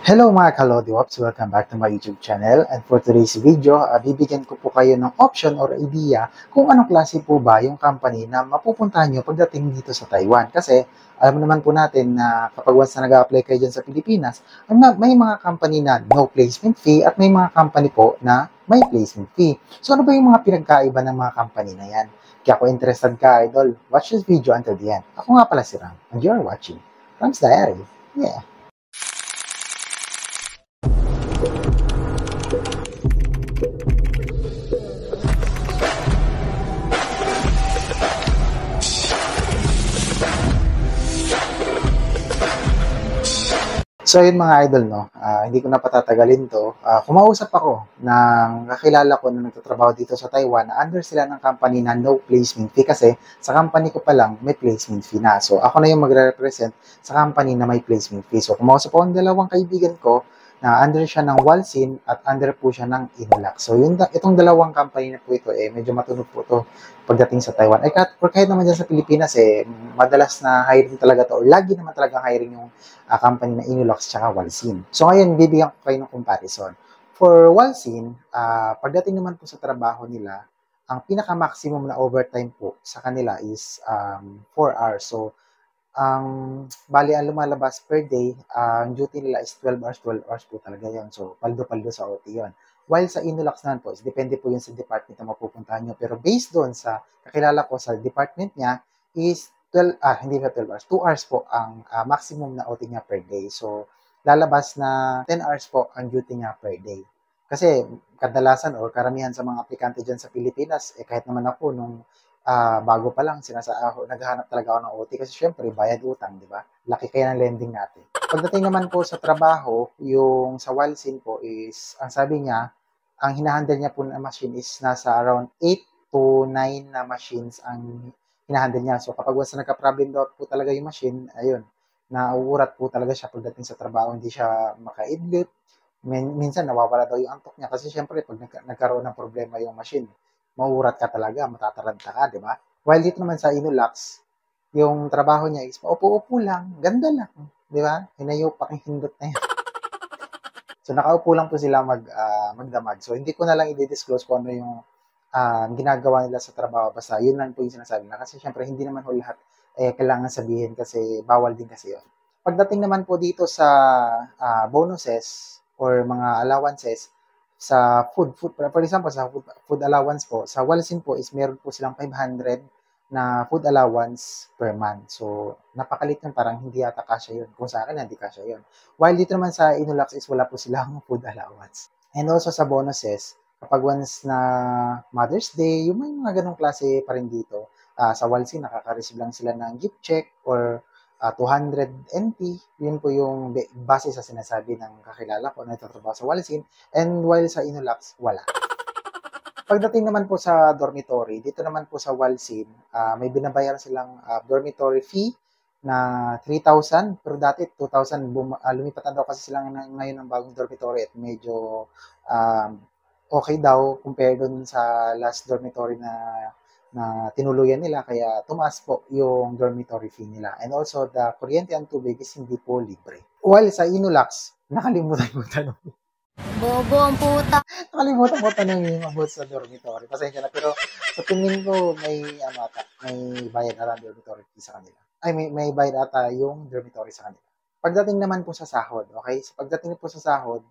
Hello mga Kalodiwops! Welcome back to my YouTube channel. And for today's video, bibigyan ko po kayo ng option or idea kung anong klase po ba yung company na mapupuntahan nyo pagdating dito sa Taiwan. Kasi alam naman po natin na kapag once na nag-apply kayo dyan sa Pilipinas, may mga company na no placement fee at may mga company po na may placement fee. So ano ba yung mga pinagkaiba ng mga company na yan? Kaya kung interested ka, idol, watch this video until the end. Ako nga pala si Ram, and you're watching Ram's Diary. Yeah! So yun mga idol, no, hindi ko na patatagalin to. Kumausap ako ng kakilala ko na nagtatrabaho dito sa Taiwan na under sila ng company na no placement fee kasi sa company ko pa lang may placement fee na. So ako na yung magre-represent sa company na may placement fee. So kumausap ako ng dalawang kaibigan ko na under siya ng Walsin at under po siya ng Inulac. So itong dalawang company na po ito, medyo matunog po to pagdating sa Taiwan. Kahit naman dyan sa Pilipinas, madalas na hiring talaga to or lagi naman talaga hiring yung company na Inulac tsaka Walsin. So ngayon, bibigyan ko kayo ng comparison. For Walsin, pagdating naman po sa trabaho nila, ang pinaka-maximum na overtime po sa kanila is 4 hours. So, bali ang lumalabas per day, ang duty nila is 12 hours po talaga yun. So, paldo-paldo sa OT yun. While sa Inulac naman po, depende po yun sa department na mapupuntahan nyo. Pero based doon sa kakilala ko sa department niya, is 12, hindi na 12 hours, 2 hours po ang maximum na OT niya per day. So, lalabas na 10 hours po ang duty niya per day. Kasi kadalasan or karamihan sa mga aplikante dyan sa Pilipinas, kahit naman ako nung bago pa lang, naghahanap talaga ako ng OT kasi syempre, bayad utang, di ba? Laki kaya ng lending natin. Pagdating naman po sa trabaho, yung sa Walsin po is, ang sabi niya, ang hinahandle niya po na machine is nasa around 8 to 9 na machines ang hinahandle niya. So kapag once na nagka-problem daw po talaga yung machine, ayun, nauurat po talaga siya pagdating sa trabaho, hindi siya makaidlip. Minsan nawawala daw yung antok niya kasi syempre pag nagkaroon ng problema yung machine, mauurat ka talaga, matataranta ka, di ba? While dito naman sa Inulax, yung trabaho niya is paupo-upo lang, ganda lang, di ba? Hinayo pakihindot na yan. So nakaupo lang po sila magdamag. So hindi ko na lang i-disclose kung ano yung ginagawa nila sa trabaho. Basta yun lang po yung sinasabi na. Kasi syempre hindi naman po lahat kailangan sabihin kasi bawal din kasi yun. Pagdating naman po dito sa bonuses or mga allowances sa food, for example, sa food allowance po, sa Walsin po is meron po silang 500 na food allowance per month. So, napakalit yun, parang hindi yata kasya yun. Kung sa akin, hindi kasya yun. While dito naman sa Inulac is wala po silang food allowance. And also sa bonuses, kapag once na Mother's Day, yung may mga ganong klase pa rin dito. Sa Walsin, nakaka-receive lang sila ng gift check or 200 NT. Yun po yung base sa sinasabi ng kakilala ko na nagtatrabaho sa Walsin. And while sa Inulac, wala. Pagdating naman po sa dormitory, dito naman po sa Walsin, may binabayaran silang dormitory fee na 3,000, pero dati 2,000, lumipat na daw kasi sila ngayon ng bagong dormitory at medyo okay daw compare dun sa last dormitory na tinuluyan nila, kaya tumaas po yung dormitory fee nila. And also, the kuryente and tubig is hindi po libre. While sa Inulac, nakalimutan ko tanong. Bobo ang puta. Nakalimutan ko tanongin about sa dormitory. Pasensya na, pero sa tingin ko may bayad ata dormitory fee sa kanila. Ay, may bayad ata yung dormitory sa kanila. Pagdating naman po sa sahod, okay? So, pagdating po sa sahod,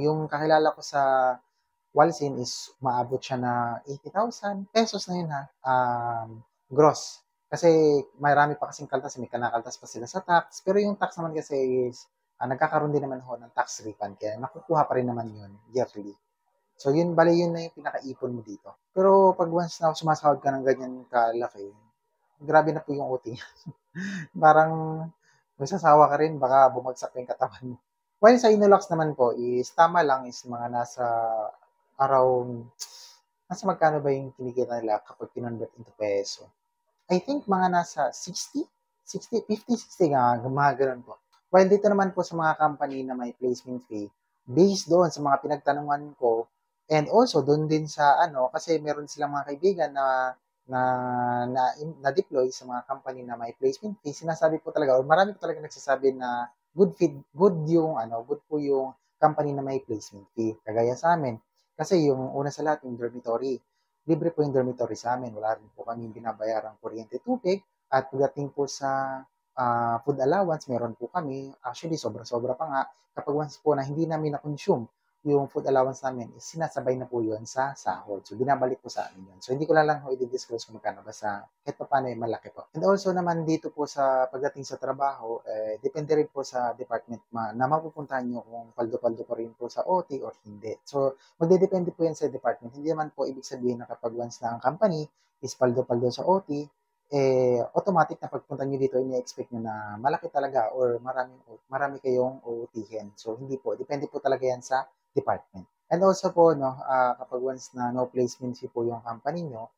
yung kakilala ko sa Walsin is maabot siya na 80,000 pesos na yun ha, gross. Kasi marami pa kasing kaltas, may kanakaltas pa sila sa tax, pero yung tax naman kasi is nagkakaroon din naman ho ng tax refund, kaya nakukuha pa rin naman yun yearly. So yun, bali yun na yung pinaka-ipon mo dito. Pero pag once na sumasahod ka ng ganyan kalaki, grabe na po yung OT. Parang masasawa ka rin, baka bumagsak yung katawan mo. While sa Inulac naman po is tama lang, is mga nasa magkano ba yung kinikita nila kapag kinonvert into peso? I think mga nasa 60, 50, 60 nga, mga ganun po. While dito naman po sa mga company na may placement fee, based doon sa mga pinagtanungan ko, and also doon din sa kasi meron silang mga kaibigan na deploy sa mga company na may placement fee, sinasabi po talaga, or marami po talaga nagsasabi na good yung good po yung company na may placement fee. Kagaya sa amin. Kasi yung una sa lahat, yung dormitory. Libre po yung dormitory sa amin. Wala rin po kami binabayarang kuryente, tubig. At pagdating po sa food allowance, meron po kami. Actually, sobra-sobra pa nga. Kapag once po na hindi namin na-consume yung food allowance namin, is sinasabay na po yun sa sahod. So, binabalik po sa amin yun. So, hindi ko lang ho i-disclose kung magkano. Basta kahit pa paano malaki po. And also naman dito po sa pagdating sa trabaho, depende rin po sa department na mapupuntahan nyo kung paldo-paldo pa rin po sa OT or hindi. So, magdedepende po yan sa department. Hindi naman po ibig sabihin na kapag once na ang company is paldo-paldo sa OT, automatic na pagpunta nyo dito, ini-expect nyo na malaki talaga or marami kayong OT-hin. So, hindi po. Depende po talaga yan sa department. And also po, no, kapag once na no placement fee po yung company nyo,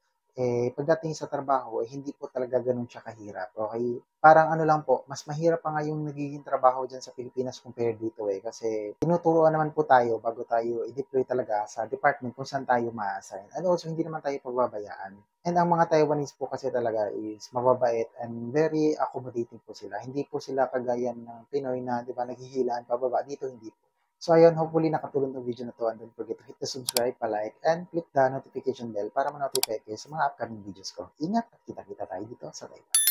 pagdating sa trabaho, hindi po talaga ganun siya kahirap. Okay? Parang lang po, mas mahirap pa nga yung nagiging trabaho dyan sa Pilipinas compared dito Kasi tinuturuan naman po tayo bago tayo i-deploy talaga sa department kung saan tayo ma-assign. And also, hindi naman tayo pagbabayaan. And ang mga Taiwanese po kasi talaga is mababait and very accommodating po sila. Hindi po sila kagaya ng Pinoy na, di ba, naghihilaan pababa. Dito hindi po. So ayun, hopefully nakatulong ng video na to, and don't forget to hit the subscribe, pa-like, and click the notification bell para ma-notify kayo sa mga upcoming videos ko. Ingat at kita-kita tayo dito sa Taiwan.